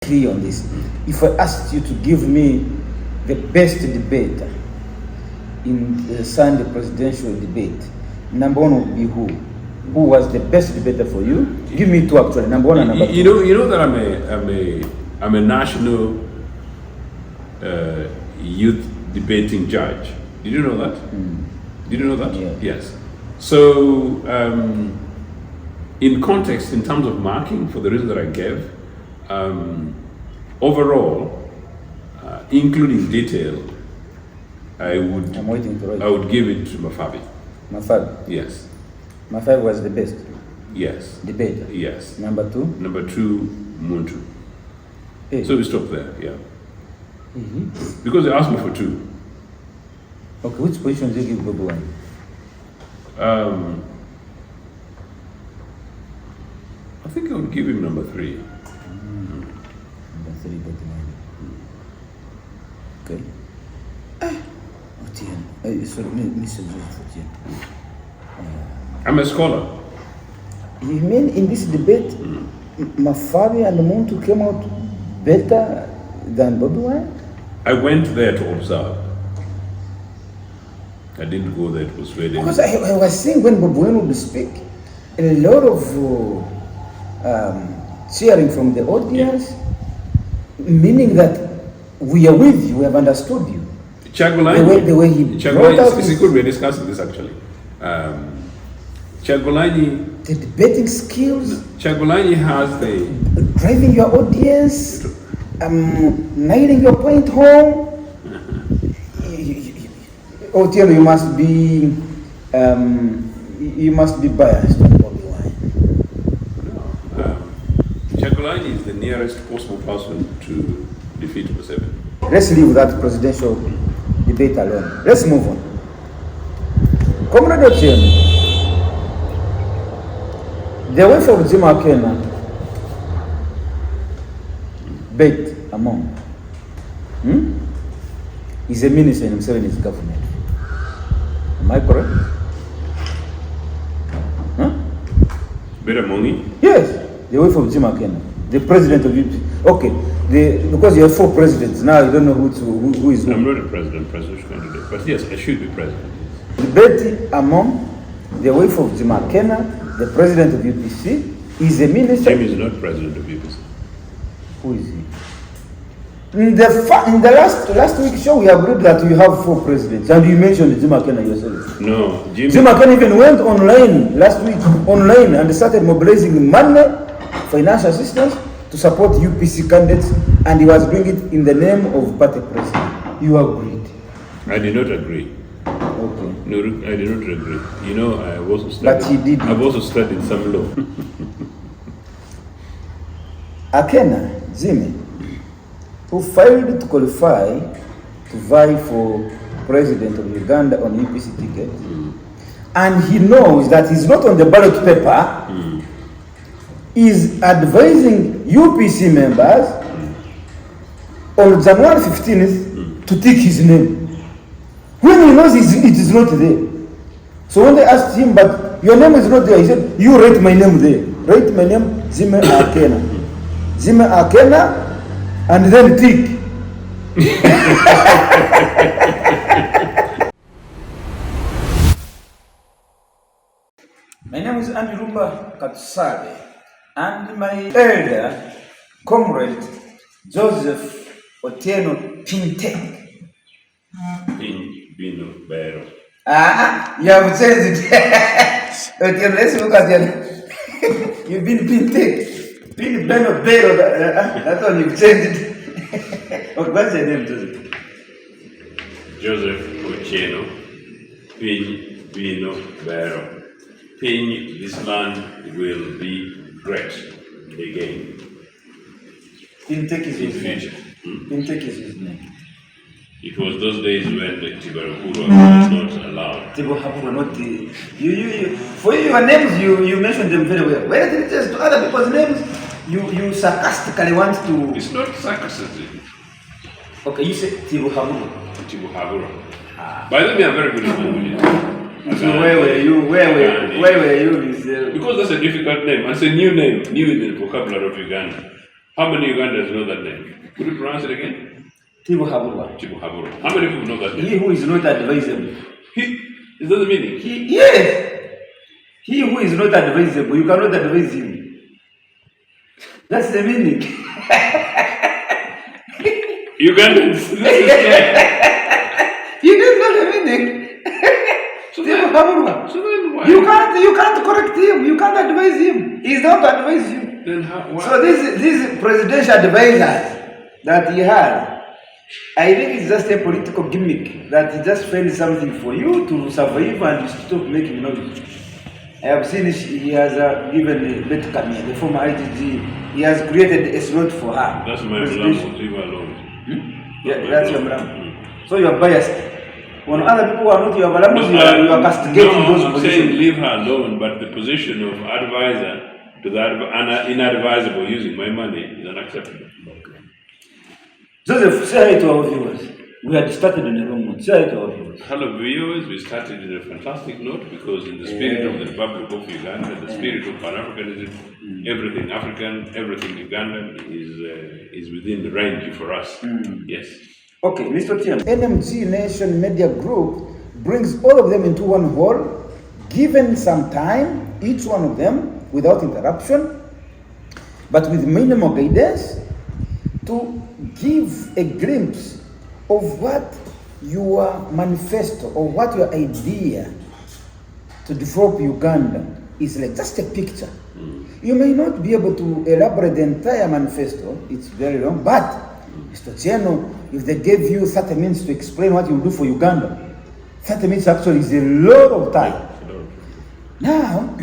clear on this. If I asked you to give me the best debater in the Sunday presidential debate, number one would be who? Who was the best debater for you? Give me two actually. Number one and number two. You know that I'm a national youth debating judge. Did you know that? Did you know that? Yeah. Yes. So in context, in terms of marking, for the reason that I gave, overall, including detail, I'm waiting to write. I would give it to Mafabi. Mafabi. Yes. Mafabi was the best Yes. debater. Yes. Number two. Number two, Muntu. Hey. So we stop there. Yeah. Because they asked me for two. Okay, which position did you give Bobi Wine? I think I would give him number three. Number three, Bobi Wine. Okay. Ochieno. Sorry, Mr. Joseph Ochieno. I'm a scholar. You mean in this debate, Mafabi and Muntu came out better than Bobi Wine? I went there to observe. I didn't go there to persuade him. Because I was seeing when Bobi Wine would speak, a lot of cheering from the audience, meaning that we are with you, we have understood you. Chagulani, the way he brought out it's good we're discussing this actually. Chagulani, the debating skills, Chagulani has the driving your audience, nailing your point home. Ochieno, you must be biased on Bobi Wine. no. Chagulani is the nearest possible person to defeat Museveni. Let's leave that presidential debate alone. Let's move on. Comrade Ochieno, the wife of Jim Akena, Bet Among, is a minister in Museveni's government. Am I correct? Better money? Yes, the wife of Jim Akena, the president of UPC. Okay, because you have four presidents now, you don't know who is who. I'm not a presidential candidate, but yes, I should be president. Betty Among, the wife of Jim Akena, the president of UPC, is a minister. Jim is not president of UPC. Who is he? In the last week's show, we agreed that you have four presidents, and you mentioned Jim Akena yourself. No, Jim Akena even went online last week, and started mobilizing money, financial assistance to support UPC candidates, and he was doing it in the name of party president. You agreed. I did not agree. Okay. No, I did not agree. You know, I've also studied. But he did. I've also studied some law. Akena, Jimmy, who failed to qualify to vie for president of Uganda on UPC ticket, and he knows that he's not on the ballot paper, is advising UPC members on January 15th to take his name, when he knows it is not there. So when they asked him, but your name is not there, he said, you write my name there. Write my name, Jimmy Akena. Jimmy Akena, and then tick. My name is Andy Rumba Katusale, and my elder comrade Joseph Ochieno Pintek. Bino Bero. You have changed it. Okay, let's look at it. You've been Pintek. Pin Beno Bero. That's one you've changed it. What's your name, Joseph? Joseph Ochieno. Pin Bino Bero. Pin, this land will be great again. Pintek is his name. Future. Pintek is his name. It was those days when the Tibarahura was not allowed. Tibarahura, not the. For your names, you mentioned them very well. Where did it just to other people's names? You sarcastically want to. It's not sarcastic. Okay, you said Tibarahura. By the way, I'm very good at languages. So where were you? Because that's a difficult name. It's a new name in the vocabulary of Uganda. How many Ugandans know that name? Could you pronounce it again? Tibuhaburwa. Chibuhaburo. How many people know that name? He who is not advisable. Is that the meaning? Yes. He who is not advisable, you cannot advise him. That's the meaning. Ugandans. This is You didn't know the meaning. so then why? You can't correct him. You can't advise him. He's not to advise you. Then how? Why? So these presidential advisors that he has, I think it's just a political gimmick that he just finds something for you to survive and stop making noise. I have seen he has given Betty Kamia, the former IGG, he has created a slot for her. That's my Mlambo, leave her alone. Yeah, that's your Mlambo. So you are biased. When other people are not your Mlambos, you are castigating those I'm positions. saying leave her alone, but the position of advisor to the inadvisable using my money is unacceptable. Okay. Joseph, say hi to our viewers. We had started in the wrong mood. Say hi to our viewers. Hello viewers, we started in a fantastic note because in the spirit of the Republic of Uganda, the spirit of Pan-Africanism, everything African, everything Ugandan is within the range for us. Yes. Okay, Mr. Ochieno. NMG Nation Media Group brings all of them into one hall, given some time, each one of them, without interruption, but with minimal guidance, to give a glimpse of what your manifesto or what your idea to develop Uganda is like, just a picture. You may not be able to elaborate the entire manifesto, it's very long, but Mr. Ochieno, if they gave you 30 minutes to explain what you do for Uganda, 30 minutes actually is a lot of time. Now,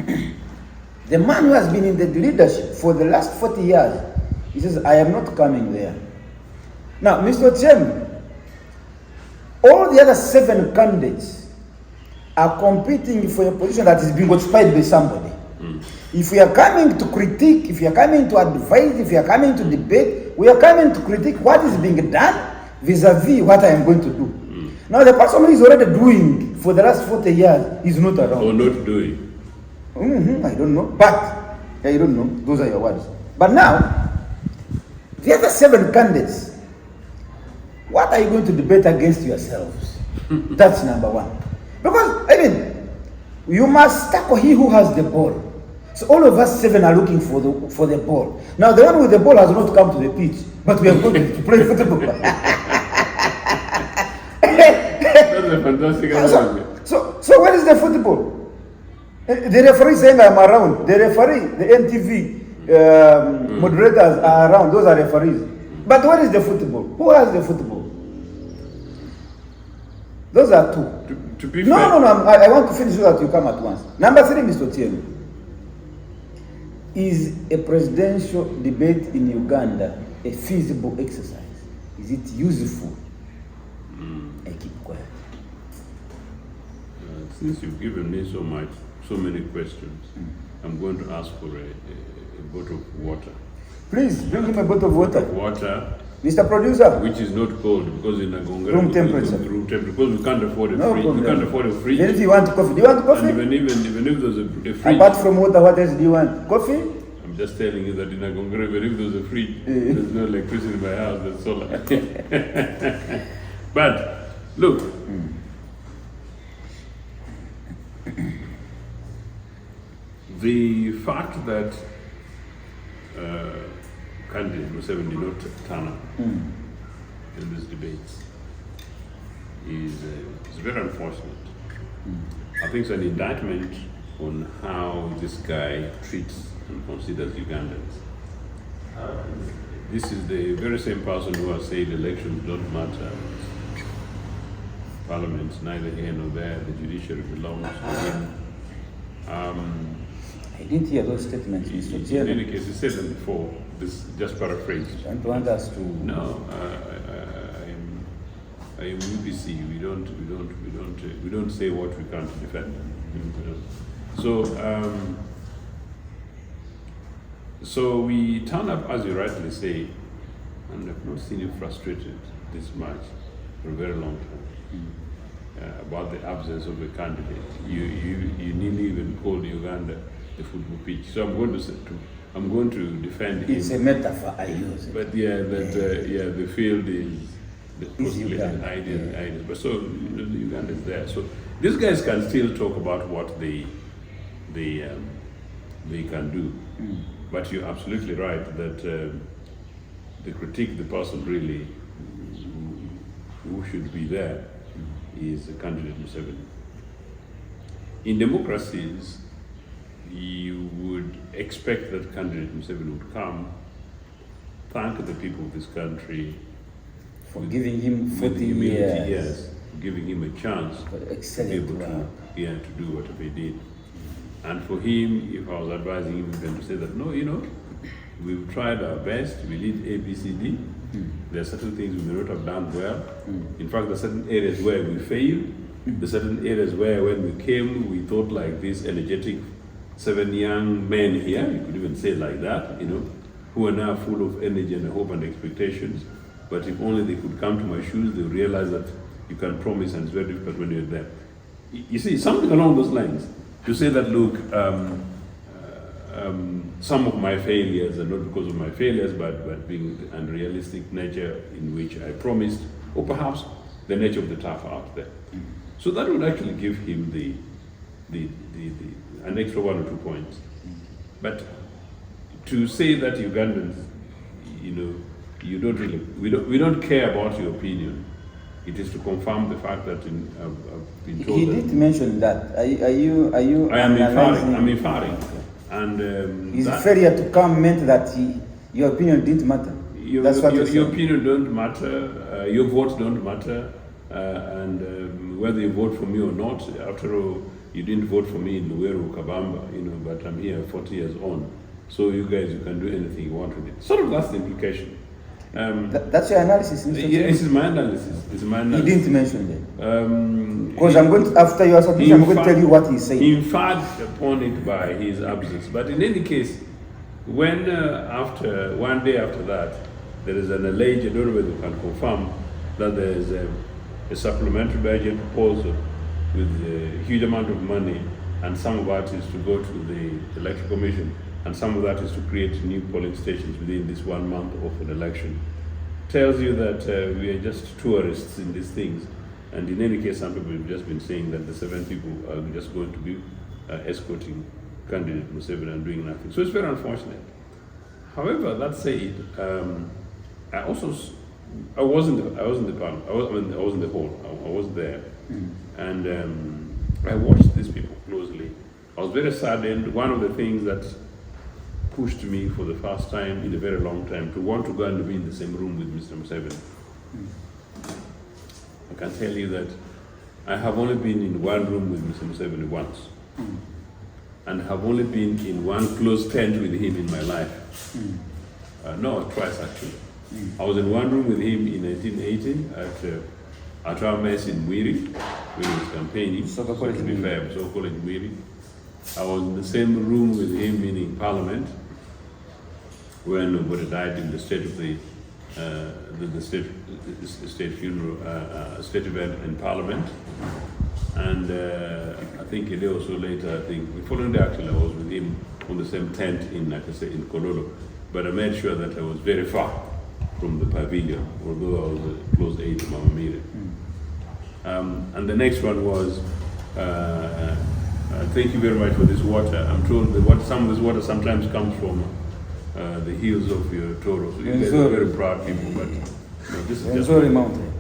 the man who has been in the leadership for the last 40 years, he says, I am not coming there. Now, Mr. Ochieno, all the other 7 candidates are competing for a position that is being occupied by somebody. If we are coming to critique, if we are coming to advise, if we are coming to debate, we are coming to critique what is being done vis-a-vis what I am going to do. Now, the person who is already doing for the last 40 years is not around. Or not doing. I don't know, but I don't know. Those are your words. But now, the other 7 candidates, what are you going to debate against yourselves? That's number one. Because, I mean, you must tackle he who has the ball. So all of us 7 are looking for the ball. Now, the one with the ball has not come to the pitch, but we are going to play football. That's a fantastic analogy. So what is the football? The referee saying I'm around. The referee, the NTV moderators are around. Those are referees. But what is the football? Who has the football? Those are 2. To be No, fair. I want to finish so that you come at once. Number 3, Mr. Ochieno. Is a presidential debate in Uganda a feasible exercise? Is it useful? I keep quiet. Since you've given me so many questions, I'm going to ask for a bottle of water. Please bring him a bottle of water. Water, Mr. Producer. which is not cold because in Agongara, Room temperature. Room temperature, because we can't afford a No fridge. problem. We can't afford a fridge. Then if you want coffee, do you want coffee? And even if there's a fridge, Apart from water, what else do you want? Coffee? I'm just telling you that in Agongara, even if there's a fridge, there's no electricity in my house, there's solar. But look, the fact that candidate Museveni did not turn up in these debates is very unfortunate. I think it's an indictment on how this guy treats and considers Ugandans. This is the very same person who has said elections don't matter. Parliament's neither here nor there. The judiciary belongs to him. I didn't hear those statements, Mr. In Ochieno. any case, he said them before. This just paraphrased. Don't want us to. No, I am UBC. We don't say what we can't defend. So we turn up, as you rightly say, and I've not seen you frustrated this much for a very long time about the absence of a candidate. You nearly even called Uganda the football pitch. So I'm going to I'm going to defend him. It's a metaphor I use. But the field is the postulated ideas. But so Uganda is there. So these guys can still talk about what they can do. But you're absolutely right that the critique the person really who should be there is the candidate Museveni. In democracies, you would expect that candidate Museveni would come, thank the people of this country for giving him 40 years. Yes, giving him a chance to be able to do whatever he did. And for him, if I was advising him, to say that, no, we've tried our best, we did A, B, C, D. There are certain things we may not have done well. In fact, there are certain areas where we failed. There are certain areas where when we came, we thought like these energetic 7 young men here, you could even say like that, who are now full of energy and hope and expectations. But if only they could come to my shoes, they would realize that you can promise and it's very difficult when you're there. You see, something along those lines. To say that, look, some of my failures are not because of my failures, but being the unrealistic nature in which I promised, or perhaps the nature of the tough out there. So that would actually give him an extra 1 or 2 points. But to say that Ugandans, you don't really, we don't care about your opinion. It is to confirm the fact that I've been told. He did mention that. Are you? I am inferring. I'm inferring. And his failure to come meant that your opinion didn't matter. That's what your opinion don't matter. Your votes don't matter. And whether you vote for me or not, after all, you didn't vote for me in Luweero, Kabamba, but I'm here 40 years on. So you guys, you can do anything you want with it. Sort of that's the implication. That's your analysis, Mr. Yeah, this is my analysis. He didn't mention that. Because I'm going to, after your submission, I'm going to tell you what he's saying. He inferred upon it by his absence. But in any case, when after 1 day after that, there is an alleged, I don't know whether you can confirm, that there is a supplementary budget proposal with a huge amount of money, and some of that is to go to the Electoral Commission, and some of that is to create new polling stations within this 1 month of an election. Tells you that we are just tourists in these things. And in any case, some people have just been saying that the 7 people are just going to be escorting candidate Museveni and doing nothing. So it's very unfortunate. However, that said, I wasn't the panel. I was in the hall. I was there, and I watched these people closely. I was very saddened. One of the things that pushed me for the first time in a very long time to want to go and be in the same room with Mr. Museveni. I can tell you that I have only been in one room with Mr. Museveni once, and have only been in one close tent with him in my life. No, twice actually. I was in one room with him in 1980 at our mess in Mwiri when he was campaigning. To be fair, so called Mwiri. I was in the same room with him in Parliament when nobody died in the state of the state funeral, state event in Parliament. And I think a day or so later, the following day actually, I was with him on the same tent in, like I say, in Kololo. But I made sure that I was very far from the pavilion, although I was a close aide to Mama Mire. And the next one was, thank you very much for this water. I'm told that some of this water sometimes comes from the hills of your Toro. So you guys are very proud people, but this is just mountain.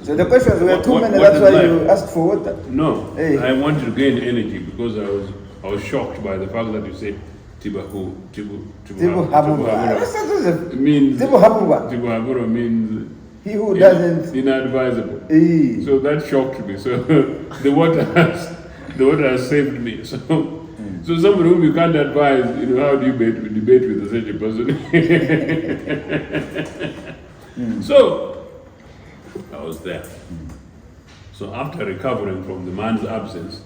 So the questions were too many, that's why you asked for water. No, I wanted to gain energy because I was shocked by the fact that you said Tibu Habura. It means Tibu Habura means he who doesn't inadvisable. So that shocked me. So the water has saved me. So somebody whom you can't advise, how do you debate with such a person? So I was there. So after recovering from the man's absence,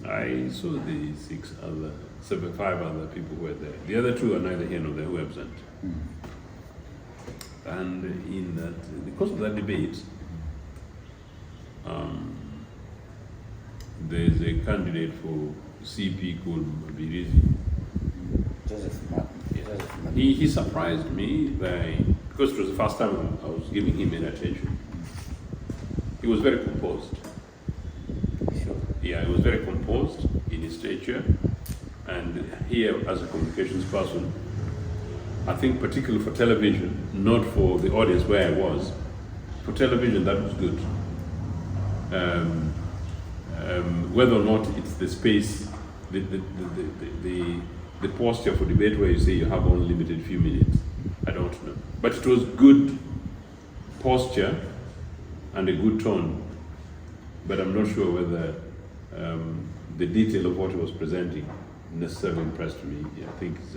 I saw the 5 other people who were there. The other 2 are neither here nor there, who were absent. And in that, because of that debate, there's a candidate for CP called Mabirizi. Joseph Martin. Joseph Martin. He surprised me because it was the first time I was giving him any attention. He was very composed. Sure. Yeah, he was very composed in his stature. And here, as a communications person, I think particularly for television, not for the audience where I was, for television that was good. Whether or not it's the space, the posture for debate where you say you have only limited few minutes, I don't know. But it was good posture and a good tone. But I'm not sure whether the detail of what he was presenting necessarily impressed me. Yeah, I think it's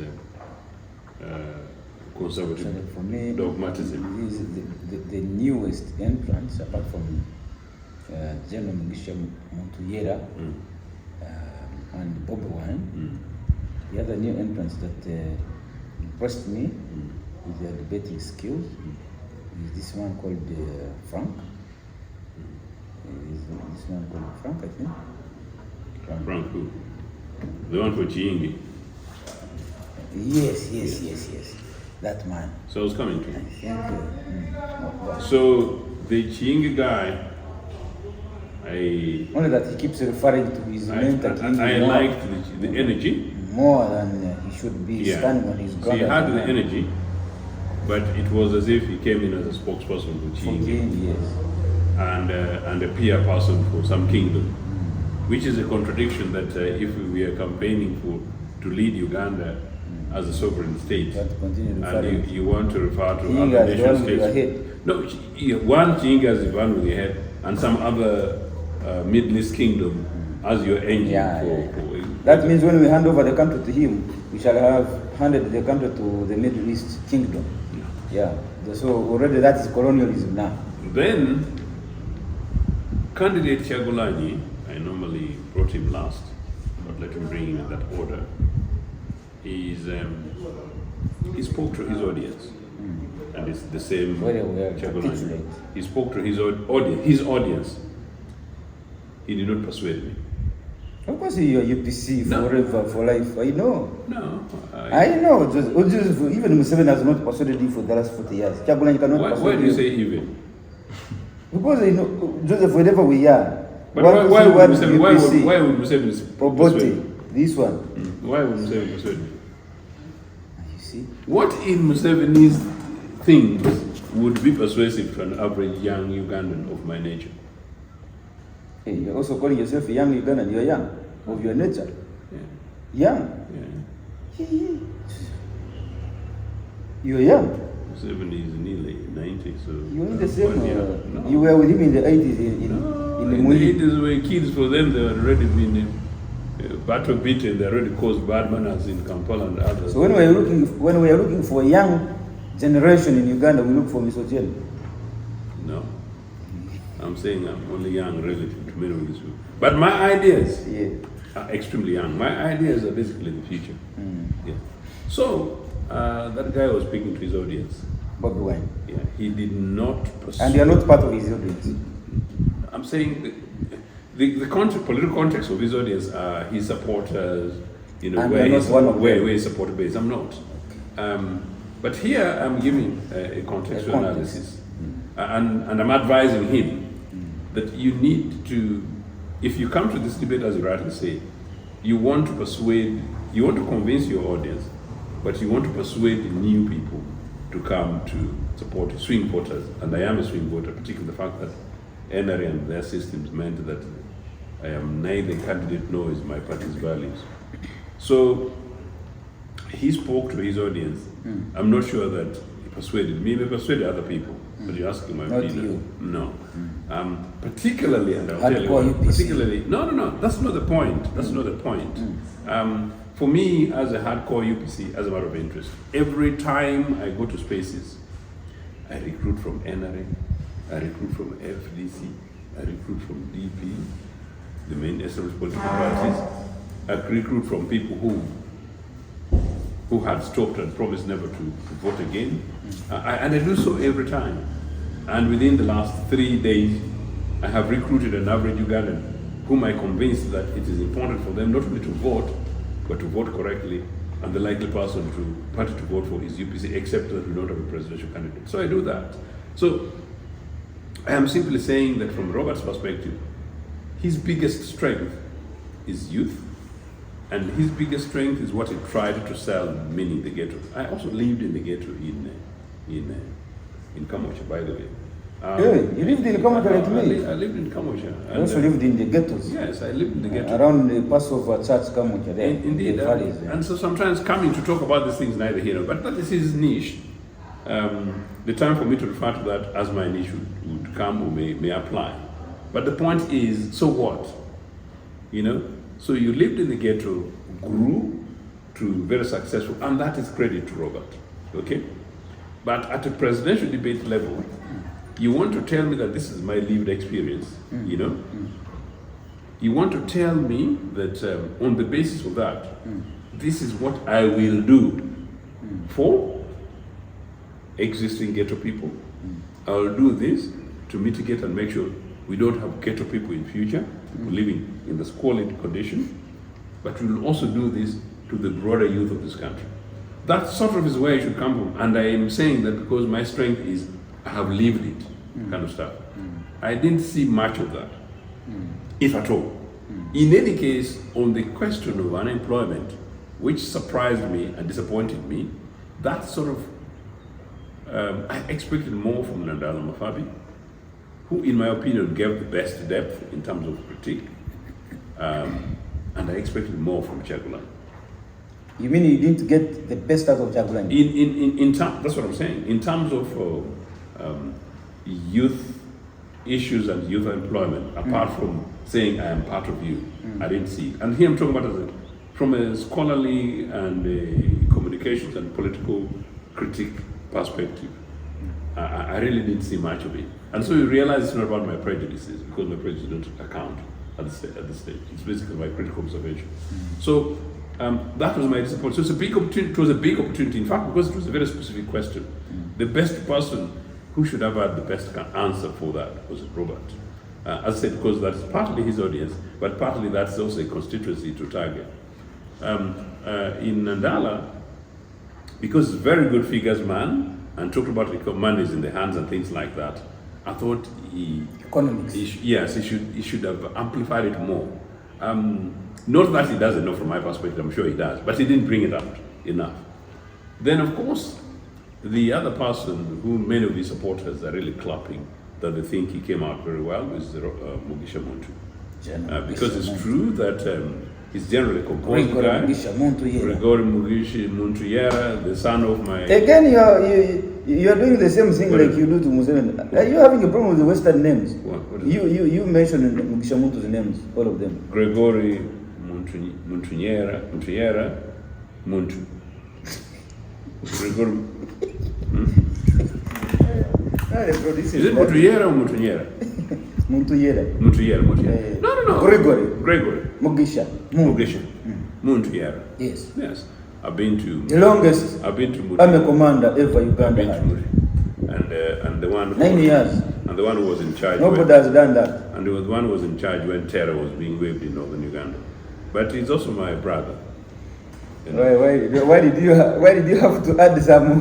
conservative So for me, dogmatism. this is the newest entrance, apart from General Mugisha Muntu and Bobi Wine. The other new entrance that impressed me with their debating skills is this one called Frank. Is this one called Frank, I think? Frank who? The one for Chiingi. Yes. That man. So I was coming to. I think. So the Chiingi guy, Only that he keeps referring to his name that I liked the energy. More than he should be standing on his So ground. he had the energy, but it was as if he came in as a spokesperson for Chiingi. Yes. And a peer person for some kingdom, which is a contradiction that if we are campaigning to lead Uganda as a sovereign state, and you want to refer to other nation states. No, one Chiinga as the one with the head, and some other Middle East kingdom as your engine. For that means when we hand over the country to him, we shall have handed the country to the Middle East kingdom. Yeah. So already that is colonialism now. Then, candidate Chagulani, I normally brought him last, but let him bring him in that order. He spoke to his audience, and it's the same Chagulani. He spoke to his audience. He did not persuade me. Of course, you're UPC forever, for life. I know. No. I know. Even Museveni has not persuaded you for the last 40 years. Chagulani cannot persuade you. Why do you say even? Because you know, Joseph, whenever we are. But why would Museveni Proboti, this one. Why would Museveni persuade me? You see? What in Museveni's things would be persuasive to an average young Ugandan of my nature? Hey, you're also calling yourself a young Ugandan. You're young, of your nature. Yeah. Young. Yeah. You're young. Museveni is nearly 90, so... You're in the same... No. You were with him in the 80s in the 80s were kids. For them, they had already been battle beaten. They already caused bad manners in Kampala and others. So when we are looking for a young generation in Uganda, we look for Mr. Ochieno. No. I'm saying I'm only young relative to many of these people. But my ideas are extremely young. My ideas are basically the future. Yeah. So, that guy was speaking to his audience. Bobi Wine. Yeah, he did not pursue. And you are not part of his audience. I'm saying the political context of his audience are his supporters, you know, where his support base. I'm not. But here I'm giving a contextual analysis. And I'm advising him that you need to, if you come to this debate, as you rightly say, you want to convince your audience, but you want to persuade new people to come to support swing voters. And I am a swing voter, particularly the fact that NRA and their systems meant that I am neither candidate nor is my party's values. So he spoke to his audience. I'm not sure that he persuaded me, he persuaded other people. But you're asking my opinion. No. Particularly, and I'll tell you why. Particularly, no, that's not the point. That's not the point. For me, as a hardcore UPC, as a matter of interest, every time I go to spaces, I recruit from NRA, I recruit from FDC, I recruit from DP, the main established political parties. I recruit from people who had stopped and promised never to vote again. And I do so every time. And within the last 3 days, I have recruited an average Ugandan whom I convinced that it is important for them not only to vote, but to vote correctly, and the likely party to vote for is UPC, except that we don't have a presidential candidate. So I do that. So I am simply saying that from Robert's perspective, his biggest strength is youth, and his biggest strength is what he tried to sell, meaning the ghetto. I also lived in the ghetto in Kamosha, by the way. You lived in Kamosha like me? I lived in Kamosha. You also lived in the ghettos? Yes, I lived in the ghetto. Around the Passover Church, Kamosha, there. Indeed. And so sometimes coming to talk about these things, neither here nor there, but this is niche. The time for me to refer to that as my niche would come or may apply. But the point is, so what? You know? So you lived in the ghetto, grew to very successful, and that is credit to Robert, okay? But at a presidential debate level, you want to tell me that this is my lived experience, you know? You want to tell me that on the basis of that, this is what I will do for existing ghetto people. I'll do this to mitigate and make sure we don't have ghetto people in future, people living in the squalid condition, but we will also do this to the broader youth of this country. That sort of is where it should come from, and I am saying that because my strength is I have lived it, kind of stuff. I didn't see much of that, if at all. In any case, on the question of unemployment, which surprised me and disappointed me, that sort of, I expected more from Nandala Mafabi, who in my opinion gave the best depth in terms of critique, and I expected more from Chagulan. You mean you didn't get the best out of Chagulan? That's what I'm saying. In terms of youth issues and youth employment, apart from saying I am part of you, I didn't see it. And here I'm talking about from a scholarly and a communications and political critique perspective. I really didn't see much of it. And so you realize it's not about my prejudices, because my prejudices don't account at this stage. It's basically my critical observation. So that was my disappointment. So it's a big opportunity. It was a big opportunity, in fact, because it was a very specific question. The best person who should have had the best answer for that was Robert. As I said, because that's partly his audience, but partly that's also a constituency to target. In Nandala, because he's a very good figures man, and talked about money is in the hands and things like that, I thought he should have amplified it more. Not that he doesn't know from my perspective, I'm sure he does, but he didn't bring it out enough. Then of course, the other person who many of his supporters are really clapping that they think he came out very well is Mugisha Muntu. Because it's true that he's generally a composed guy. Gregory Mugisha Muntu, the son of my... Again, you're doing the same thing like you do to Museveni. Are you having a problem with the Western names? You mentioned Mugisha Muntu's names, all of them. Gregory Muntuyera, Muntu. Gregory... Is it Muntuyera or Muntuyera? Muntuyera. No. Gregory. Mugisha. Muntuyera. Yes. I've been to... The longest Muntu. I'm a commander ever Uganda had. And the one... 9 years. And the one who was in charge... Nobody has done that. And there was one who was in charge when terror was being waved in northern Uganda. But he's also my brother. You know? Why did you have to add some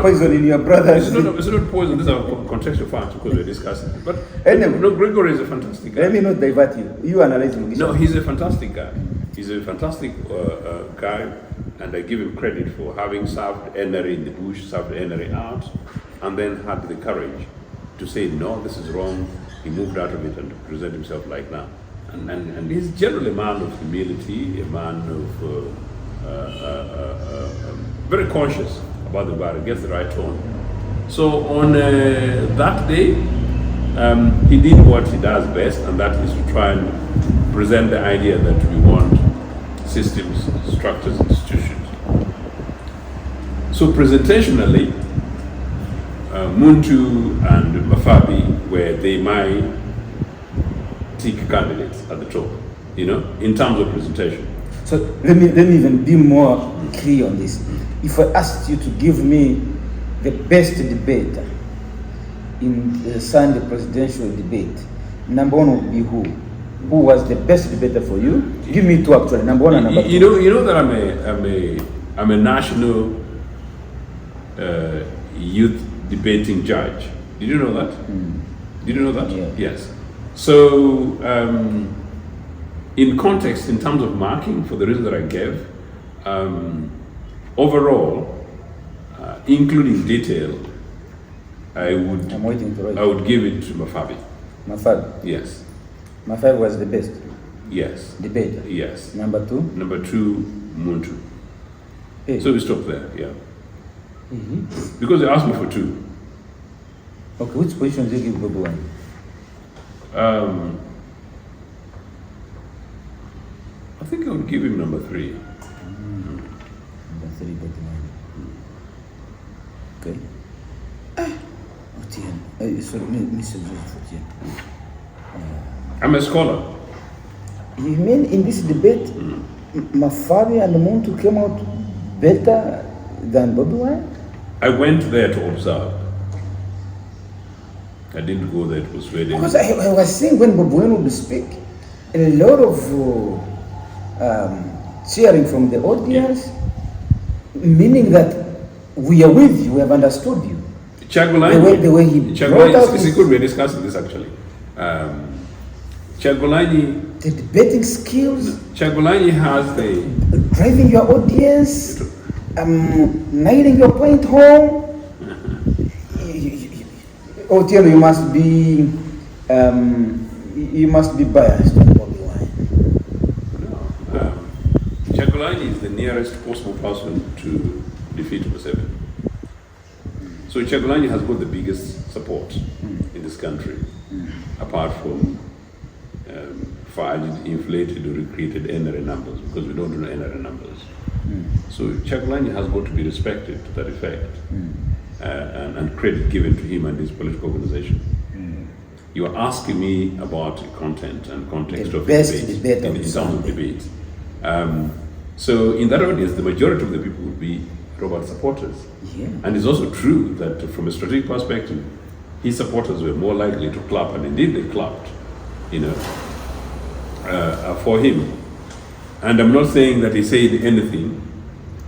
poison in your brother's? It's not poison. These are contextual facts because we're discussing it. But anyway, Gregory is a fantastic guy. Let me not divert you. You analyze Mugisha. No, he's a fantastic guy. He's a fantastic guy, and I give him credit for having served NRA in the bush, served NRA out, and then had the courage to say, no, this is wrong. He moved out of it and to present himself like that. And he's generally a man of humility, a man of very conscious about the environment, gets the right tone. So on that day, he did what he does best, and that is to try and present the idea that we want systems, structures, institutions. So presentationally, Muntu and Mafabi were my tick candidates at the top, in terms of presentation. So let me even be more clear on this. If I asked you to give me the best debater in the Sunday presidential debate, number one would be who? who was the best debater for you? Give me two actually, number one and number two. You know that I'm a national youth debating judge. Did you know that? Did you know that? Yeah. Yes. So, in context, in terms of marking, for the reason that I gave, overall, including detail, I'm waiting to write. I would give it to Mafabi. Mafabi. Yes. Mafabi was the best Yes. debater. Yes. Number two. Number two, Muntu. Hey. So we stop there. Yeah. Because they asked me for two. Okay, which position do you give Bobi Wine? I think I would give him number three. Number three, Bobi Wine. Okay. Ochieno. Sorry, Mr. Joseph Ochieno. I'm a scholar. You mean in this debate, Mafabi and Muntu came out better than Bobi Wine? I went there to observe. I didn't go there to persuade him. Because I was seeing when Bobi Wine would speak, a lot of cheering from the audience, meaning that we are with you, we have understood you. Chagulani, the way he brought out it's good we're discussing this actually. Chagulani, the debating skills, Chagulani has the driving your audience, nailing your point home. Ochieno, you must be biased on Bobi Wine. No, Chagulani is the nearest possible person to defeat Museveni. So Chagulani has got the biggest support in this country, apart from inflated or recreated NRA numbers, because we don't do NRA numbers. So Chagulani has got to be respected to that effect, and credit given to him and his political organization. You are asking me about content and context The of best debate, debate in of terms of Sunday. debate. So in that audience, the majority of the people would be Robert supporters. Yeah. And it's also true that from a strategic perspective, his supporters were more likely to clap, and indeed they clapped, for him. And I'm not saying that he said anything.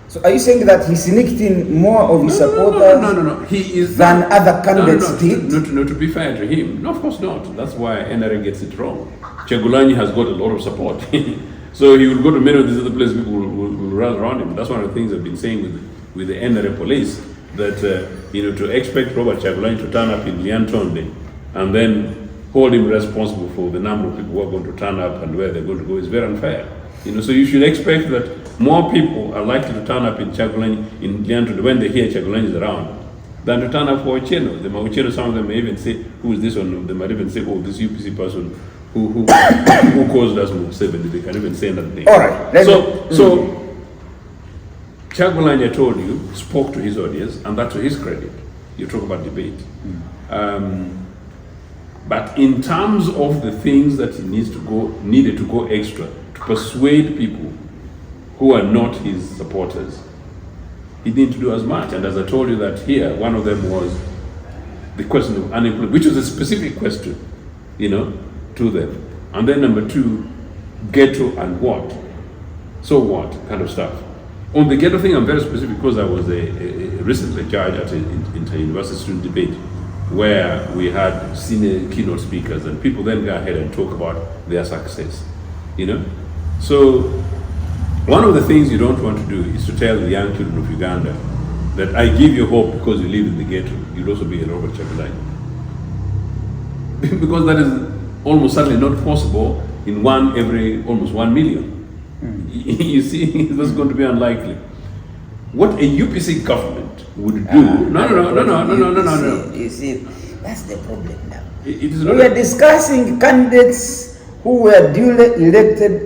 So are you saying that he sneaked in more of his supporters No. He is than other candidates did? No, to be fair to him, no, of course not. That's why NRA gets it wrong. Chagulani has got a lot of support. So he will go to many of these other places, people will run around him. That's one of the things I've been saying with the NRA police, that to expect Robert Chagulani to turn up in Liantonde and then hold him responsible for the number of people who are going to turn up and where they're going to go is very unfair. So you should expect that more people are likely to turn up in Chagulani, in Liantonde, when they hear Chagulani is around, than to turn up for Ochieno. Ochieno, some of them may even say, who is this one? They might even say, oh, this UPC person who caused us move 7. They can even say that name. All right. So Chagulani, I told you, spoke to his audience, and that's to his credit. You talk about debate. But in terms of the things that he needed to go extra to persuade people who are not his supporters, he didn't do as much. And as I told you that here, one of them was the question of unemployment, which was a specific question, to them. And then number 2, ghetto and what? So what kind of stuff. On the ghetto thing, I'm very specific because I was recently judge at an inter-university student debate where we had senior keynote speakers, and people then go ahead and talk about their success, So one of the things you don't want to do is to tell the young children of Uganda that I give you hope because you live in the ghetto. You'll also be a Robert Chagulani. Because that is almost certainly not possible in every almost 1 million. You see, that's going to be unlikely. What a UPC government would do... No. You see, that's the problem now. It is not... We are discussing candidates who were duly elected,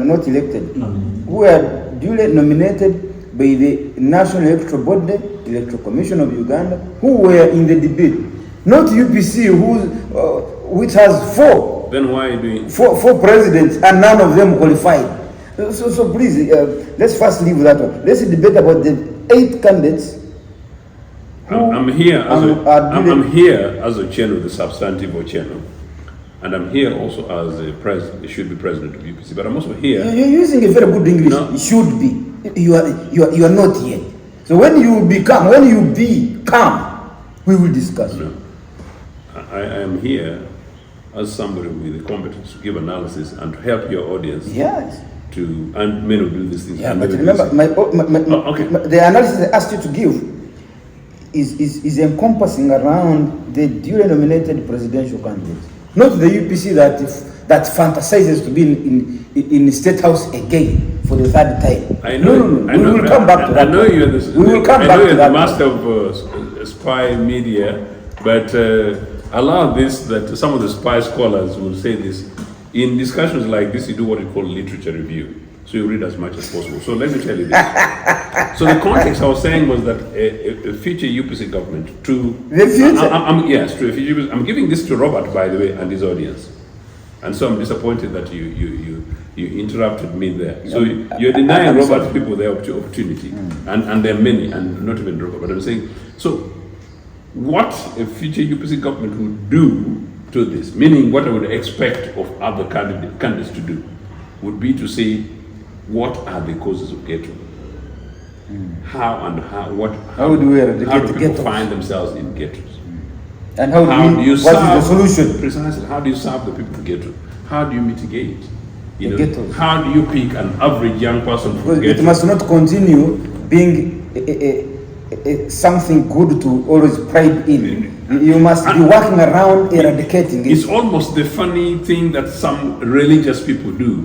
not elected, who were duly nominated by the National Electoral Body, Electoral Commission of Uganda, who were in the debate. Not UPC, which has 4. Then why are you doing... Four presidents, and none of them qualified. So please, let's first leave that one. Let's debate about the 8 candidates. I'm here as Ochieno, the substantive Ochieno. And I'm here also as a president, should be president of UPC, but I'm also here. You're using a very good English. No. It should be. You are not yet. So when you become, we will discuss. No. I am here as somebody with the competence to give analysis and to help your audience. Yes. And men will do these things. Yeah, but remember, the analysis I asked you to give is encompassing around the duly nominated presidential candidates, not the UPC that fantasizes to be in the State House again for the third time. I know. We will come back to that. I know you're the. We will come back to that. The master of spy media, but allow this that some of the spy scholars will say this. In discussions like this, you do what you call literature review. So you read as much as possible. So let me tell you this. So the context I was saying was that a future UPC government to the future. I'm giving this to Robert, by the way, and his audience. And so I'm disappointed that you interrupted me there. So you're denying Robert people their opportunity, and there are many, and not even Robert. But I'm saying, so what a future UPC government would do to this, meaning what I would expect of other candidates to do, would be to say, what are the causes of ghetto? How do people find themselves in ghettos? And what is the solution? Precisely. How do you serve the people of ghetto? How do you mitigate? Ghettos. How do you pick an average young person from ghetto? It must not continue being something good to always pride in. You must be working around eradicating it. It's almost the funny thing that some religious people do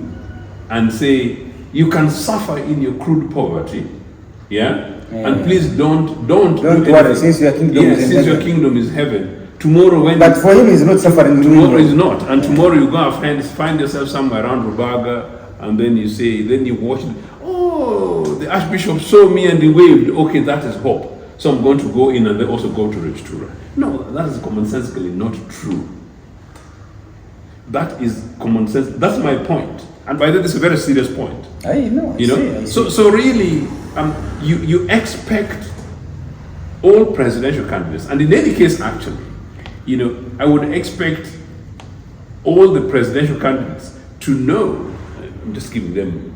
and say, you can suffer in your crude poverty, and please don't worry, since your kingdom is heaven. Tomorrow, but for him, he's not suffering. Tomorrow is not, and tomorrow you go and find yourself somewhere around Rubaga, and then you say, then you watch it. Oh, the Archbishop saw me and he waved. Okay, that is hope. So I'm going to go in and then also go to Regitura. No, that is commonsensically not true. That is common sense. That's my point. And by that, it's a very serious point. I know. I see. So really, you expect all presidential candidates, and in any case, actually, I would expect all the presidential candidates to know. I'm just giving them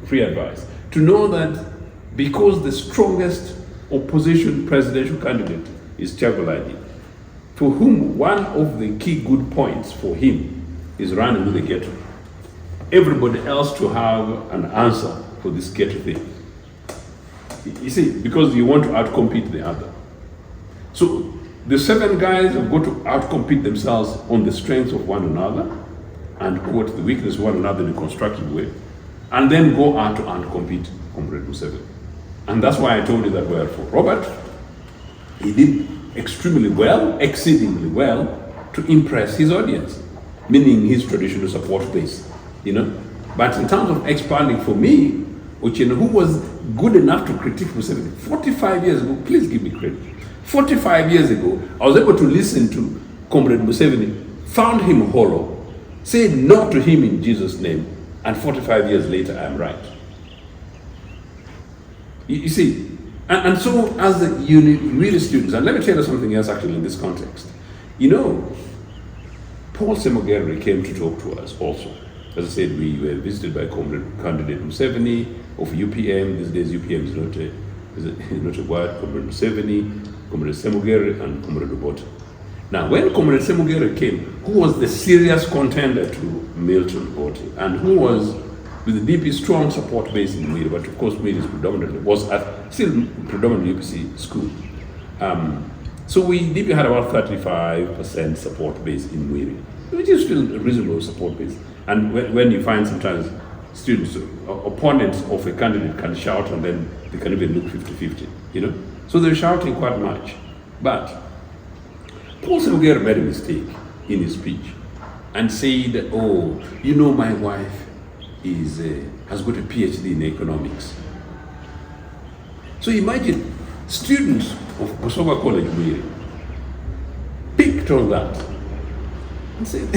free advice to know that because the strongest opposition presidential candidate is Chabaladi, for whom one of the key good points for him is running with the ghetto. Everybody else to have an answer for this ghetto thing. You see, because you want to outcompete the other. So the 7 guys have got to outcompete themselves on the strengths of one another and quote the weakness of one another in a constructive way, and then go out to outcompete Comrade Museveni. And that's why I told you that for Robert, he did extremely well, exceedingly well, to impress his audience, meaning his traditional support base, But in terms of expanding for me, Ochieno, who was good enough to critique Museveni 45 years ago, please give me credit. 45 years ago, I was able to listen to Comrade Museveni, found him hollow, said no to him in Jesus' name, and 45 years later, I am right. You see, and so as the really students, and let me tell you something else actually in this context. Paul Semogere came to talk to us also. As I said, we were visited by candidate Museveni of UPM. These days UPM is not a word. Comrade Museveni, Comrade Semogere, and Comrade Obota. Now, when Comrade Semogere came, who was the serious contender to Milton Obote, and who was with the DP strong support base in Mwiri, but of course Mwiri was still predominantly UPC school. So DP had about 35% support base in Mwiri, which is still a reasonable support base. And when you find sometimes students, opponents of a candidate can shout and then they can even look 50-50, So they're shouting quite much. But Paul Semogere made a mistake in his speech and said, my wife has got a PhD in economics. So imagine students of Busoga College Mwiri picked on that and said,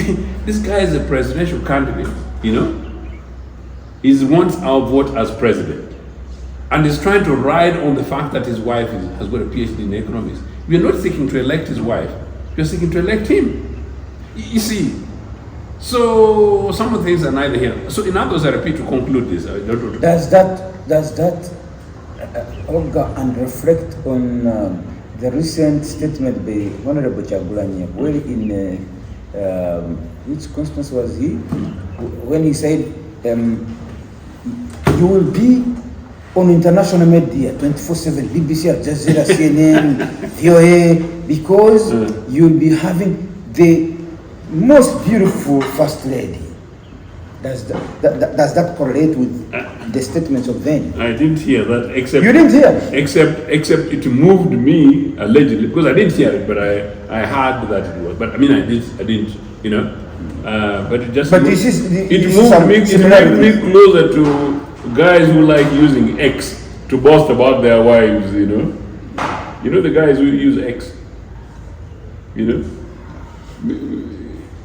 this guy is a presidential candidate, He wants our vote as president. And he's trying to ride on the fact that his wife has got a PhD in economics. We are not seeking to elect his wife, we are seeking to elect him. You see, So some of the things are neither here. So in others, I repeat to conclude this. I don't know. Does that Olga and reflect on the recent statement by Honorable Chagulanyi, where in which conference was he, when he said you will be on international media 24/7, BBC, Al Jazeera, CNN, VOA, because you'll be having the most beautiful first lady. Does that correlate with the statements of then? I didn't hear that, except You didn't hear? Except it moved me allegedly, because I didn't hear it, but I heard that it was. But I mean, I didn't, you know. But it just. But moved, this is it moved me. It made me closer to guys who like using X to boast about their wives. You know. You know the guys who use X. You know.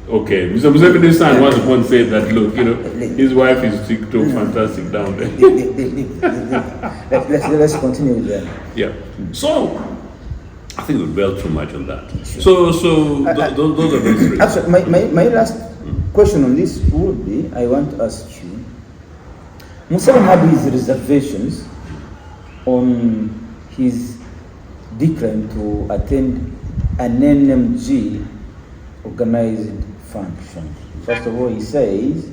Okay, Mr. Museveni's son once said that, look, you know, his wife is TikTok fantastic down there. Let's continue with that. Yeah. So, I think we'll dwell too much on that. So those are the three. Actually, my last question on this would be, I want to ask you, Museveni had his reservations on his decline to attend an NMG organized function. First of all, he says,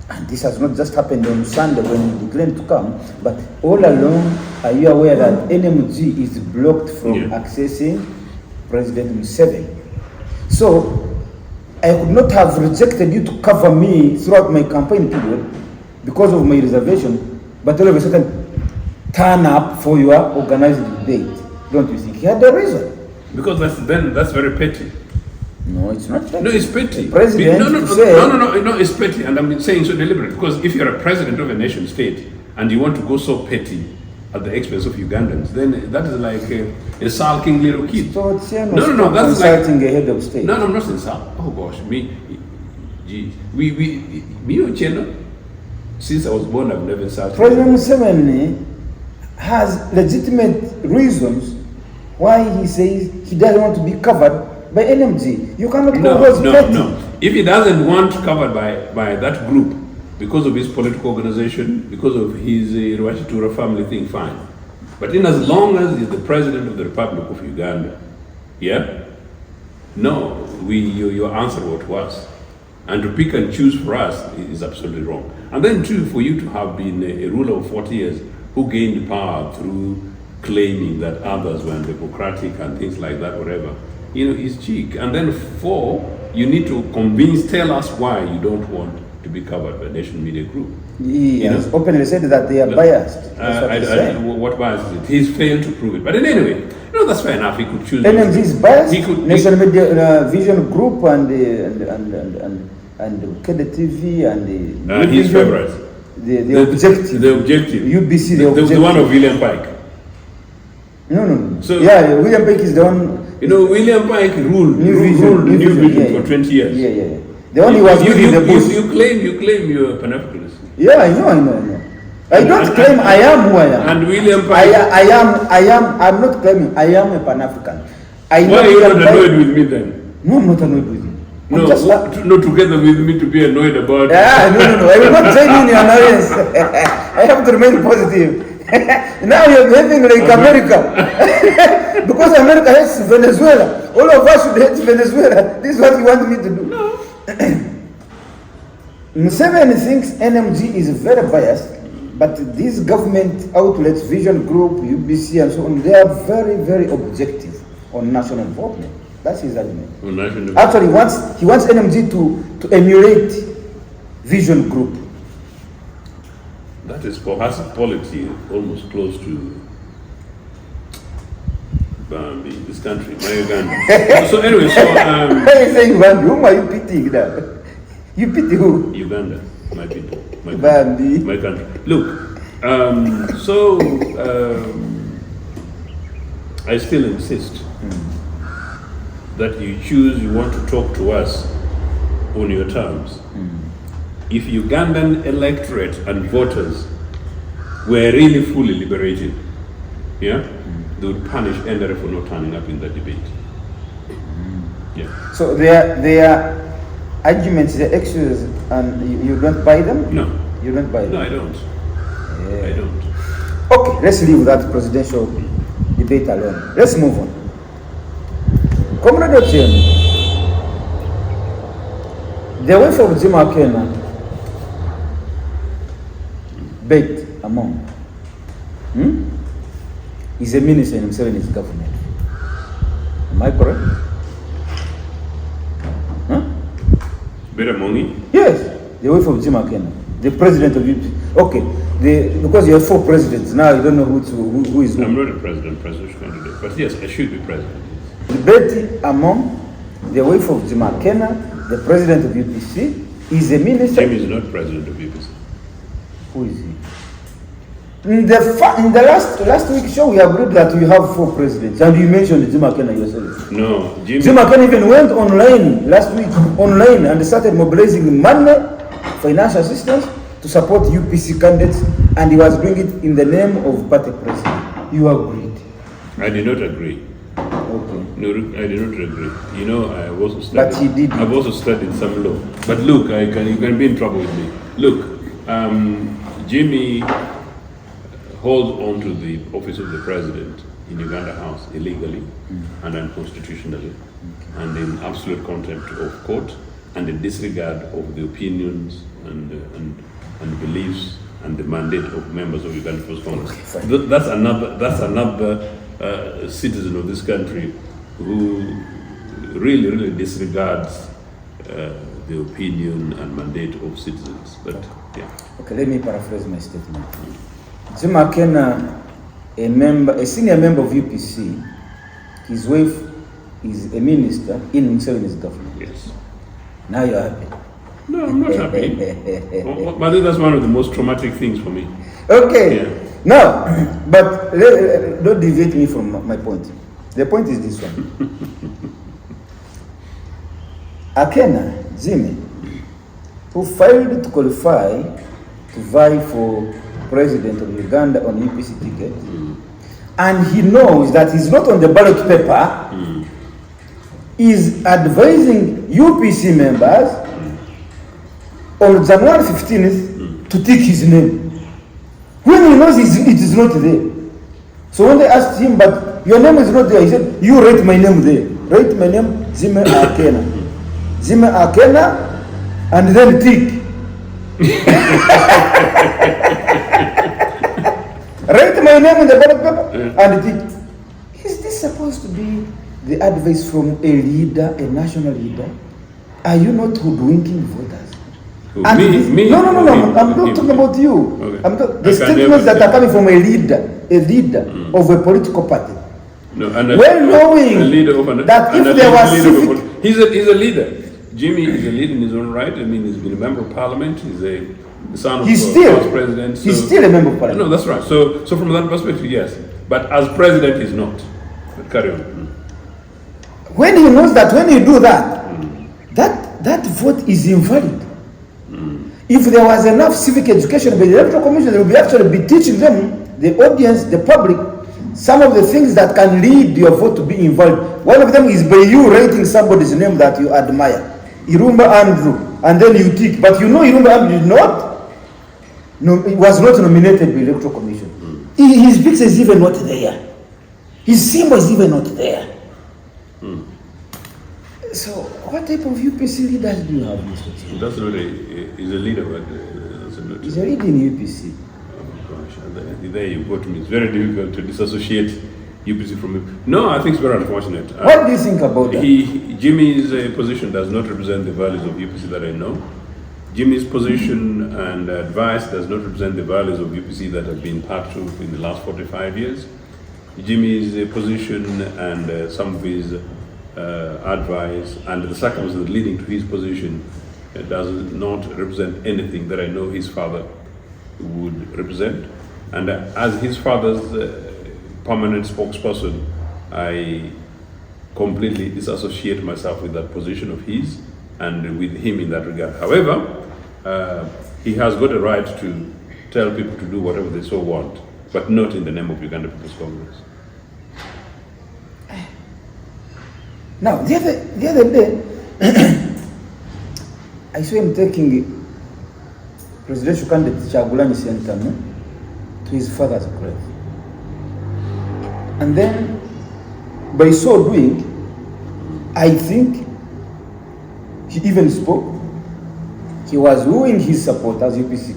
and this has not just happened on Sunday when he declined to come, but all along, are you aware that NMG is blocked from accessing President Museveni? So, I could not have rejected you to cover me throughout my campaign period because of my reservation, but all of a sudden, turn up for your organized debate. Don't you think he had a reason? Because that's very petty. No, it's not petty. No, it's petty. The president no, said, it's petty, and I'm saying so deliberate, because if you're a president of a nation state and you want to go so petty at the expense of Ugandans, then that is like a sulking little kid. So Ochieno That's consulting a head of state. No, I'm not insult. Oh gosh, me Ochieno, since I was born, I've never insulted. President Museveni has legitimate reasons why he says he doesn't want to be covered by NMG. You cannot go No. If he doesn't want covered by that group because of his political organization, because of his Rwachitura family thing, fine. But in as long as he's the president of the Republic of Uganda, your answer to us. And to pick and choose for us is absolutely wrong. And then too, for you to have been a ruler of 40 years who gained power through claiming that others were democratic and things like that, whatever, you know, is cheek. And then you need to tell us why you don't want to be covered by a nation media group. He has openly said that they are biased. What bias is it? He's failed to prove it. But anyway, that's fair enough. He could choose. NMG is biased. Nation Media Vision Group and Kede TV and his favorites. The objective. The objective. UBC, the objective. The one of William Pike. No. So, William Pike is the one. You know, William Pike ruled New Vision for 20 years. Yeah. The one he was using the bush. You claim you're a Pan-Africanist. Yeah, I know. I don't claim I am who I am. And William Pike. I'm not claiming I am a Pan-African. Why are you not annoyed with me then? No, I'm not annoyed with you. No, together with me to be annoyed about it. No. I will not join in your annoyance. I have to remain positive. Now you're behaving like America. Because America hates Venezuela. All of us should hate Venezuela. This is what you want me to do. No. Museveni thinks NMG is very biased, but these government outlets, Vision Group, UBC and so on, they are very, very objective on national involvement. That's his argument. Actually, he wants NMG to emulate Vision Group. That is perhaps a polity almost close to this country, my Uganda. So anyway, Why are you saying Bambi? Whom are you pitying now? You pity who? Uganda, my people, my country. Look, I still insist that you want to talk to us on your terms. If Ugandan electorate and voters were really fully liberated, they would punish NRA for not turning up in the debate. So their arguments, the excuses, and you don't buy them? No. You don't buy them? No, I don't. Yeah. I don't. Okay, let's leave that presidential debate alone. Let's move on. Comrade Ochieno, the wife of Jim Akena, Beit Among, is a minister in himself in his government. Am I correct? Beit Among? Yes, the wife of Jim Akena, the president of UPC. Okay, because you have 4 presidents now, you don't know who is who. I'm not a presidential candidate, but yes, I should be president. Betty Among, the wife of Jim Akena, the president of UPC, is a minister. Jim is not president of UPC. Who is he? In the last week show, we agreed that you have 4 presidents, and you mentioned Jim Akena yourself. No, Jim Akena even went online last week, and started mobilizing money, financial assistance to support UPC candidates, and he was doing it in the name of party president. You agreed. I did not agree. Okay. No, I did not agree. You know, I've also studied. But he did. I've also studied some law. But look, you can be in trouble with me. Look, Jimmy holds on to the office of the president in Uganda House illegally and unconstitutionally, and in absolute contempt of court, and in disregard of the opinions and beliefs and the mandate of members of Uganda First Congress. Okay, That's another citizen of this country who really disregards the opinion and mandate of citizens. But yeah. Okay, let me paraphrase my statement. Jim Akena, a senior member of UPC, his wife is a minister in himself in his government. Yes. Now you're happy. No, I'm not happy. But that's one of the most traumatic things for me. Okay. Yeah. Now, but don't deviate me from my point. The point is this one. Akena, Jimmy, who failed to qualify to vie for president of Uganda on UPC ticket, and he knows that he's not on the ballot paper, is advising UPC members on January 15th to take his name, when he knows it is not there. So when they asked him, but your name is not there, he said, you write my name there. Write my name, Jimmy Akena. Jimmy Akena, and then tick. Write my name in the ballot paper and tick. Is this supposed to be the advice from a leader, a national leader? Are you not hoodwinking voters? Me? No. I'm not talking about you. Okay. The statements that are coming from a leader of a political party. No, and well knowing a leader of that if there was civic... He's a leader. Jimmy is a leader in his own right. I mean, he's been a member of parliament. He's the son of past president. So, he's still a member of parliament. No, that's right. So from that perspective, yes. But as president, he's not. But carry on. When he knows that when you do that, that vote is invalid. If there was enough civic education by the Electoral Commission, they would actually be teaching them, the audience, the public, some of the things that can lead your vote to be invalid. One of them is by you writing somebody's name that you admire. Irumba Andrew, and then you tick. But you know Irumba Andrew did not, he was not nominated by the Electoral Commission. His picture is even not there. His symbol is even not there. So, what type of UPC leaders do you have, Mr. Chief? That's not he's a leader, but he's a leader in UPC. Oh gosh, there you go to me. It's very difficult to disassociate UPC from him. No, I think it's very unfortunate. What do you think about that? Jimmy's position does not represent the values of UPC that I know. Jimmy's position and advice does not represent the values of UPC that have been part of in the last 45 years. Jimmy's position and some of his advice and the circumstances leading to his position does not represent anything that I know his father would represent. And as his father's permanent spokesperson, I completely disassociate myself with that position of his and with him in that regard. However, he has got a right to tell people to do whatever they so want, but not in the name of Uganda People's Congress. Now, the other day, I saw him taking presidential candidate Chagulanyi Sentamu to his father's grave. And then, by so doing, I think he even spoke. He was wooing his supporters, UPC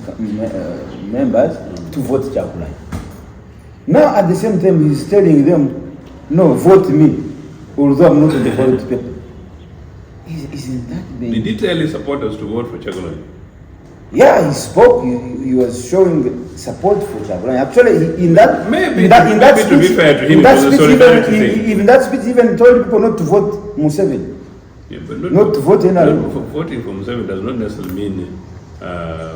members, to vote Chagulanyi. Now, at the same time, he's telling them, no, vote me, although I'm not in the ballot paper. Isn't that big? Did he tell his supporters to vote for Chagulanyi? Yeah, he spoke. He was showing support for Chagulanyi. Actually, in that speech, to be fair to him, in that speech, even told people not to vote Museveni. Yeah, but not to vote NRM. Voting for Museveni does not necessarily mean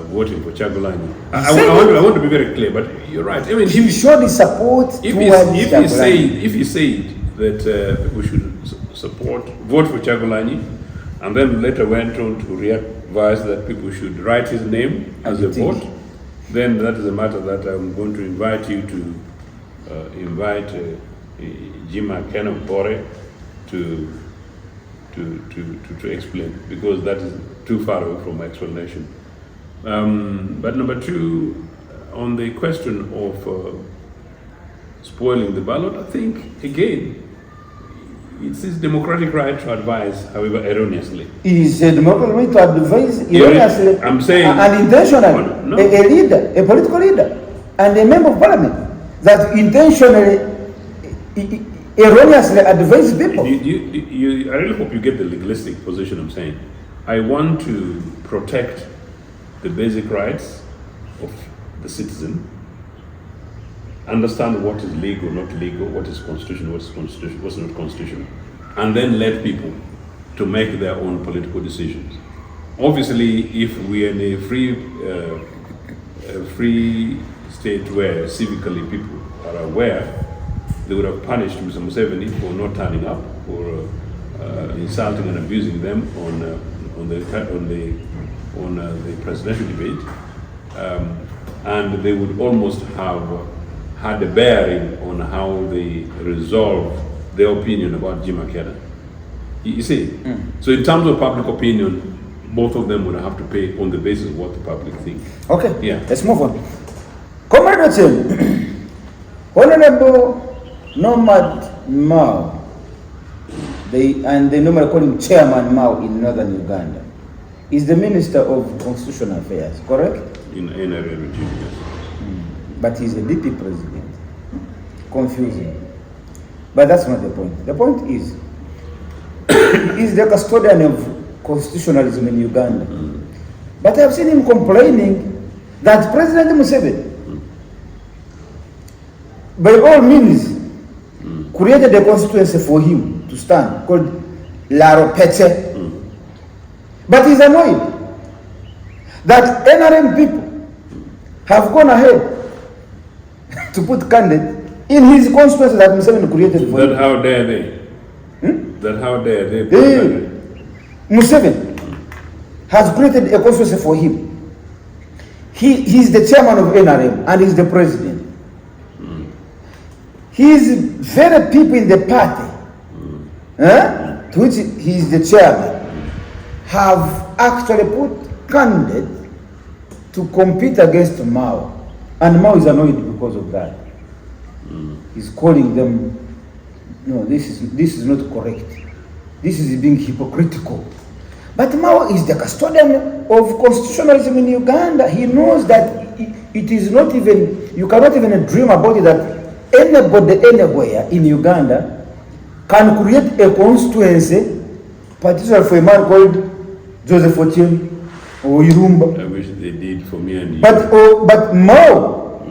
voting for Chagulanyi. I want to be very clear, but you're right. I mean, he showed his support if he said that people should vote for Chagulanyi, and then later went on to advise that people should write his name as a vote, then that is a matter that I'm going to invite you to invite Jima Kenopore to explain, because that is too far away from my explanation. But number two, on the question of spoiling the ballot, I think, again, it's his democratic right to advise, however erroneously. Is a democratic right to advise erroneously? I'm saying unintentionally. No. A leader, a political leader, and a member of parliament that intentionally, erroneously advise people. I really hope you get the legalistic position I'm saying. I want to protect the basic rights of the citizen, understand what is legal, not legal, what is constitutional, what's not constitutional, and then let people to make their own political decisions. Obviously, if we are in a free state where civically people are aware, they would have punished Mr. Museveni for not turning up, for insulting and abusing them on the presidential debate, and they would almost have had a bearing on how they resolve their opinion about Jim McKenna. You see? So in terms of public opinion, both of them would have to pay on the basis of what the public think. Okay, yeah. Let's move on. Comrade Ochieno, Honorable Nomad Mao, they normally call him Chairman Mao in northern Uganda, is the Minister of Constitutional Affairs, correct? In a regime, yes. But he's a DP president. Confusing. But that's not the point. The point is, he's the custodian of constitutionalism in Uganda. But I've seen him complaining that President Museveni, by all means, created a constituency for him to stand called Laropete. But he's annoyed that NRM people have gone ahead to put candidate in his constituency that Museveni created for him. That how dare they? That how dare they? Museveni has created a constituency for him. He's the chairman of NRM and he's the president. His very people in the party, to which he is the chairman, have actually put candidate to compete against Mao. And Mao is annoyed because of that. He's calling them, no, this is not correct. This is being hypocritical. But Mao is the custodian of constitutionalism in Uganda. He knows that it is not even, you cannot even dream about it, that anybody anywhere in Uganda can create a constituency, particularly for a man called Joseph Ochieno or Irumba. I wish they did for me and you. But Mao,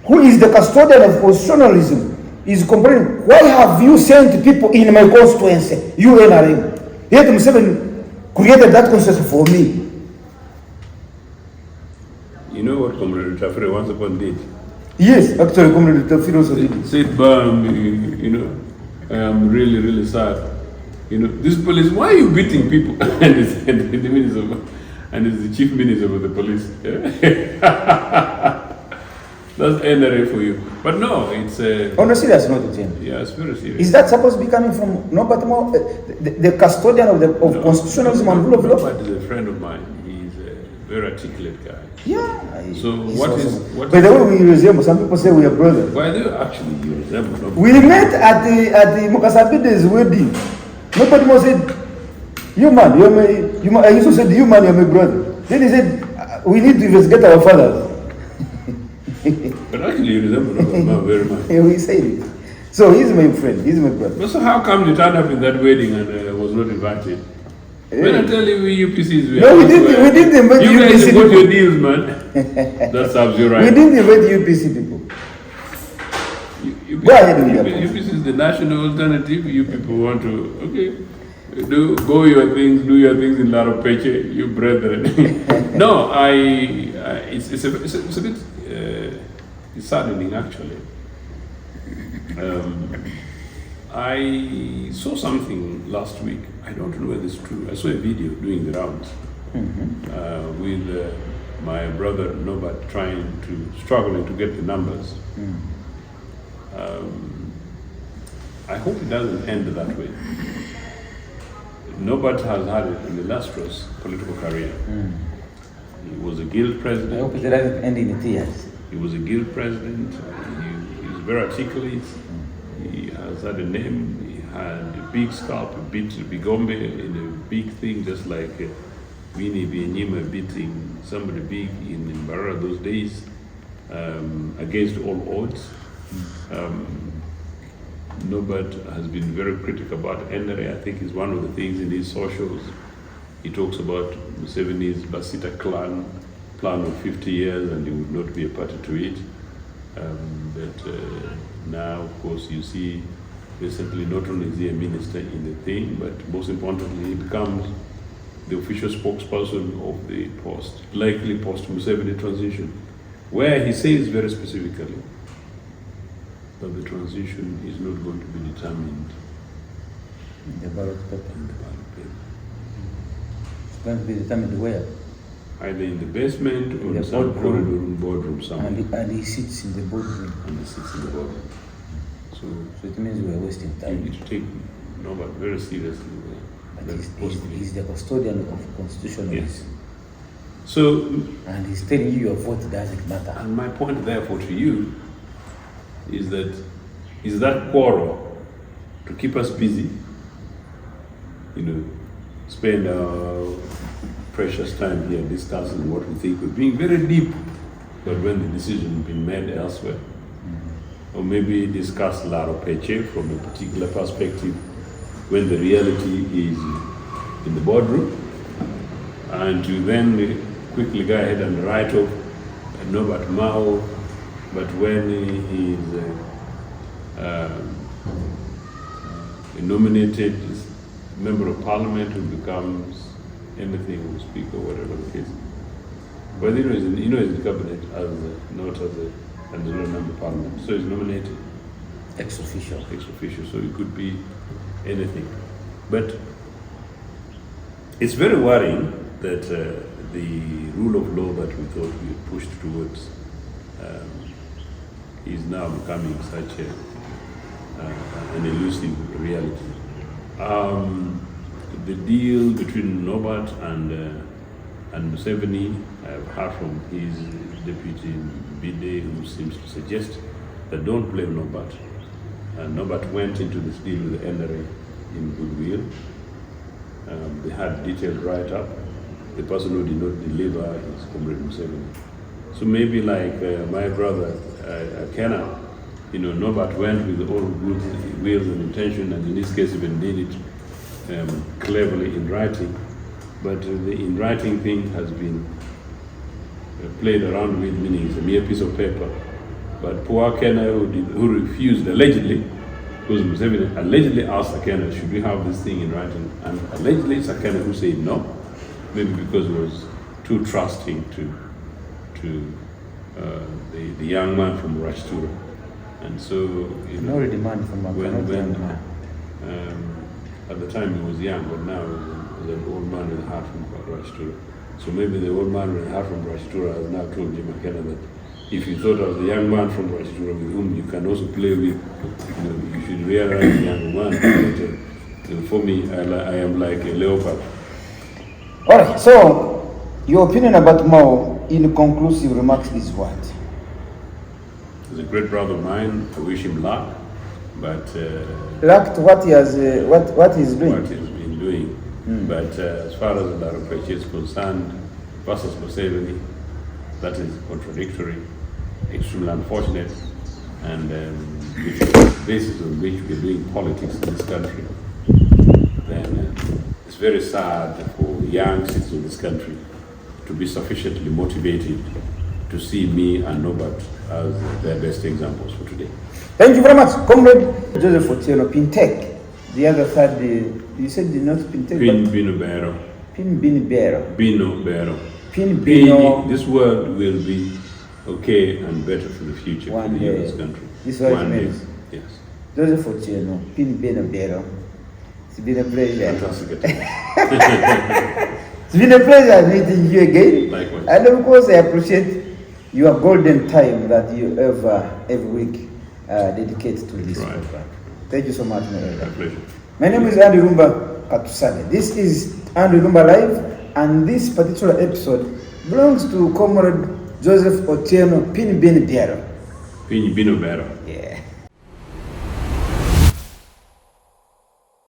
who is the custodian of constitutionalism, is complaining, why have you sent people in my constituency, you NRM? Yet Museveni created that constituency for me. You know what Comrade Tafere once upon did? Yes, actually Comrade Tafere also did it. Said, you know, I'm really, really sad. You know, this police, why are you beating people? And it's the minister, and it's the chief minister of the police. That's NRA for you. But no, it's on a serious note, Jim. Yeah, it's very serious. Is that supposed to be coming from nobody more, the custodian of constitutionalism and rule of law? Nobody is a friend of mine. very articulate guy. Yeah. So he's what awesome. is what? By the way, we resemble. Some people say we are brothers. Why do actually you resemble? We met at the Mukasabide's wedding. Nobody more said, "You man, I used to say, you man, you're my brother." Then he said, "We need to investigate our fathers." But actually, you resemble Obama very much. Yeah, we said it. So he's my friend. He's my brother. But so how come you turned up in that wedding and was not invited? When I tell you we UPCs, No, we didn't invite you guys UPC got people. your deals, man. That serves you right. We didn't invite UPC people. UPC, Go ahead with your point. UPC is the national alternative. You people want to, okay, do your things in Laro Peche, you brethren. No, it's a bit it's saddening actually. I saw something last week. I don't know whether it's true. I saw a video doing the rounds with my brother Nobat struggling to get the numbers. I hope it doesn't end that way. Nobat has had an illustrious political career. He was a guild president. I hope it doesn't end in tears. He was a guild president. He's very articulate. He has had a name. He had a big scalp, a bit Bigombe in a big thing, just like Winnie Bienyima beating somebody big in Mbarara those days, against all odds. Norbert has been very critical about Endere. I think it's one of the things in his socials. He talks about Museveni's Basita clan plan of 50 years and he would not be a party to it. But now, of course, you see recently not only is he a minister in the thing, but most importantly, he becomes the official spokesperson of the likely post-Museveni transition, where he says very specifically that the transition is not going to be determined In the ballot paper. in the ballot paper. It's going to be determined where? Either in the basement or In in the some boardroom. corridor room, boardroom somewhere. And he sits in the boardroom. And he sits in the boardroom. So So it means we are wasting you time. need to take Norbert very seriously. But Very possibly. he's the custodian of constitutionalism. Yes. So, And he's telling you your vote doesn't matter. and my point therefore to you is that quarrel to keep us busy, spend our precious time here discussing what we think we're being very deep, but when the decision has been made elsewhere, or maybe discuss Laro Peche from a particular perspective when the reality is in the boardroom, and to then quickly go ahead and write off Norbert Mao, but when he is a nominated member of parliament who becomes anything, or speaker, whatever the case. But he's in the cabinet not as a member of parliament, so he's nominated Ex officio. so it could be anything. But it's very worrying that the rule of law that we thought we pushed towards is now becoming such an elusive reality. The deal between Norbert and Museveni, I've heard from his deputy Bide, who seems to suggest that don't blame Norbert. Norbert went into this deal with the NRA in goodwill. They had detailed write-up. The person who did not deliver is Comrade Museveni. So maybe like my brother Kenna, Norbert went with all good wills and intention, and in this case even did it cleverly in writing. But the in writing thing has been played around with, meaning it's a mere piece of paper. But poor Kenna, who refused allegedly, because Museveni allegedly asked Akena, should we have this thing in writing? And allegedly it's Akena who said no, maybe because he was too trusting to the young man from Rashtura. And so, No demand from at the time he was young, but now he's an old man with a heart from Rashtura. So maybe the old man with a heart from Rashtura has now told Jim Akena that if you thought of the young man from Rashtura with whom you can also play with, you should realize the young man. But, for me, I am like a leopard. All right, so Your opinion about Mao in conclusive remarks is what? He's a great brother of mine. I wish him luck, but Luck to what he has, what he's doing. what he's been doing. But as far as the approach is concerned, versus Museveni, that is contradictory, extremely unfortunate, and if the basis on which we're doing politics in this country, then it's very sad for young citizens of this country to be sufficiently motivated to see me and Norbert as their best examples for today. Thank you very much, Comrade Joseph Ochieno, Pintec. The other side, you said the not Pintec, Pin Bino Bero. Pin Bini Bero. Bino Bero. Pin Bino. This world will be okay and better for the future One for the day. US country. This is what it One day. means. Yes. Joseph Ochieno, Pin Bino Bero. It's been a pleasure. Fantastic. It's been a pleasure meeting you again. Likewise. And of course, I appreciate your golden time that you every week dedicate to this Right. program. Thank you so much, my My elder. pleasure. My name is Andy Lumba Katusale. This is Andy Lumba Live, and this particular episode belongs to Comrade Joseph Ochieno Pin Bino Bero. Pin Bino Bero. Yeah.